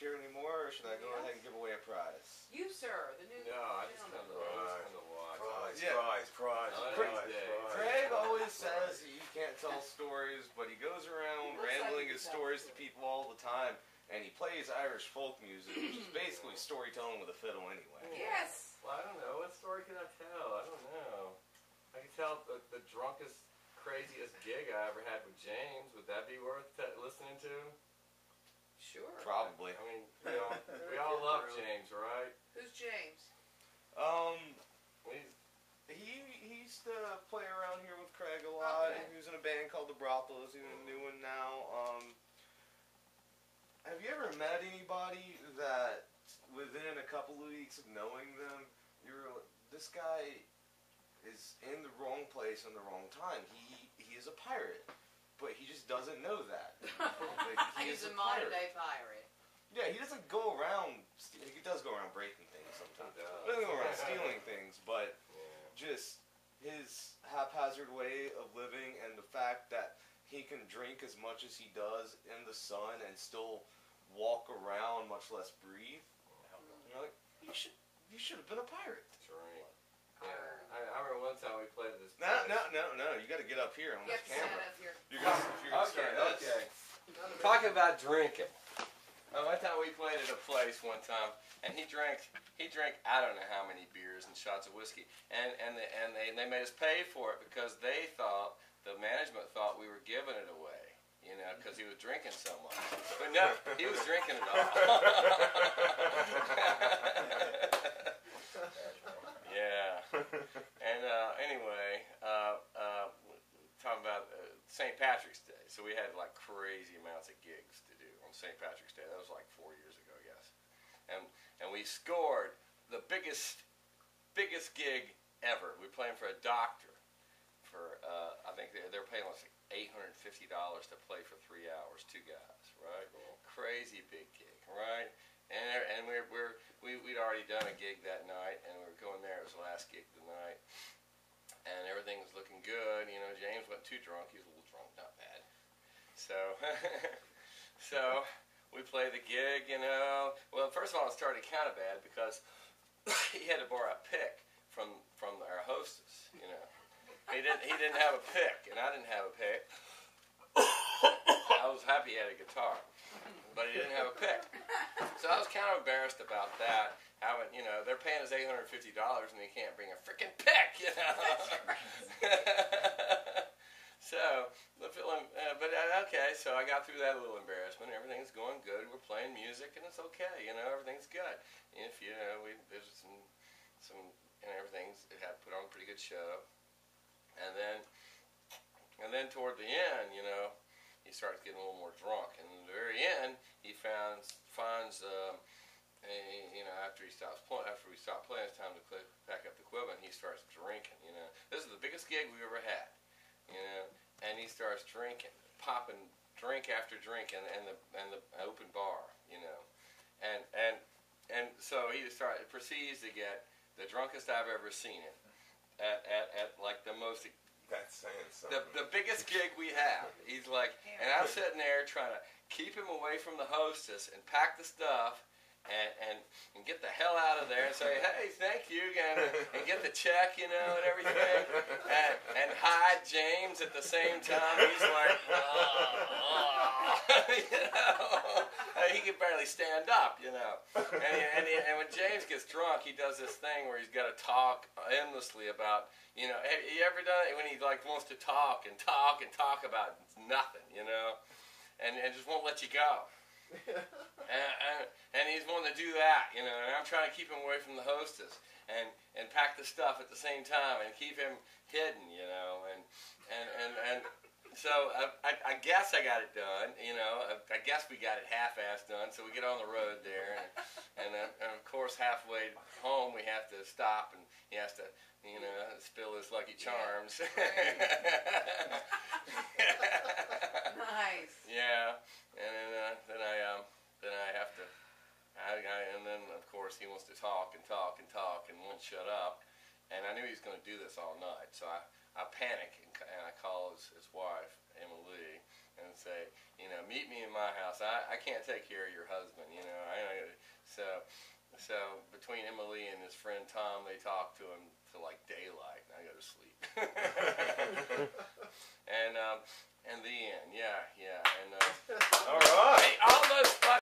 share any more, or should I go ahead and give away a prize? You, sir, the new. No, I just come to watch. Prize. Craig always says he can't tell stories, but he goes around rambling his stories to people all the time, and he plays Irish folk music, which is basically storytelling with a fiddle anyway. Yes. Well, I don't know. What story can I tell? I don't know. I can tell the drunkest, craziest gig I ever had with James. Would that be worth listening to? Sure. Probably. I mean, we all love James, right? Who's James? He used to play around here with Craig a lot. Okay. He was in a band called the Brothels. He's in a new one now. Have you ever met anybody that within a couple of weeks of knowing them, this guy is in the wrong place in the wrong time. He is a pirate, but he just doesn't know that. He's a modern day pirate. Yeah, he doesn't go around. He does go around breaking things sometimes. He doesn't go around stealing things, but just his haphazard way of living and the fact that he can drink as much as he does in the sun and still walk around, much less breathe. You're like, you should have been a pirate. That's right. Yeah, I remember one time we played this. No. You got to get up here on this camera. Up here. You're gonna start this. Okay. Talking about drinking. One time we played at a place one time, and he drank I don't know how many beers and shots of whiskey, and they made us pay for it because the management thought we were giving it away, you know, because he was drinking so much. But no, he was drinking it all. Yeah. And anyway, talking about St. Patrick's Day. So we had like crazy amounts of gigs to do on St. Patrick's Day. That was like 4 years ago, I guess. And we scored the biggest gig ever. We were playing for a doctor. For I think they're paying us like $850 to play for 3 hours, 2 guys, right? Crazy big gig, right? And we'd already done a gig that night, and we were going there. It was the last gig of the night, and everything was looking good. You know, James wasn't too drunk. He was a little drunk, not bad. So, so we played the gig. You know, well, first of all, it started kind of bad because he had to borrow a pick from our hostess. You know, he didn't have a pick, and I didn't have a pick. I was happy he had a guitar, but he didn't have a pick. So I was kind of embarrassed about that. Having, you know, they're paying us $850 and he can't bring a freaking pick, you know. So, okay, so I got through that little embarrassment. Everything's going good. We're playing music and it's okay, you know, everything's good. If, you know, there's some, and everything's, it had put on a pretty good show. And then toward the end, you know, he starts getting a little more drunk, and at the very end, he finds you know, after we stopped playing, it's time to pack up the equipment. He starts drinking. You know, this is the biggest gig we ever had. You know, and he starts drinking, popping drink after drink, in the open bar. You know, and so he proceeds to get the drunkest I've ever seen him at like the most. That's saying something. The biggest gig we have. He's like, and I'm sitting there trying to keep him away from the hostess and pack the stuff and get the hell out of there and say, hey, thank you, and get the check, you know, and everything, and hide James at the same time. He's like, you know, he can barely stand up, you know. And when James gets drunk, he does this thing where he's got to talk endlessly about, you know, have you ever done it when he like wants to talk about nothing, you know, and just won't let you go. and he's wanting to do that, you know, and I'm trying to keep him away from the hostess and pack the stuff at the same time and keep him hidden, you know, and so I guess I got it done, you know. I guess we got it half-assed done. So we get on the road there, and of course halfway home we have to stop, and he has to, you know, spill his Lucky Charms. Nice. Yeah, and then I have to, and then of course he wants to talk and won't shut up, and I knew he was going to do this all night, so I panic and I call his wife, Emma Lee, and say, you know, meet me in my house. I can't take care of your husband, you know. So between Emily and his friend Tom, they talk to him till like daylight, and I go to sleep. And the end, yeah, and All right. hey, all those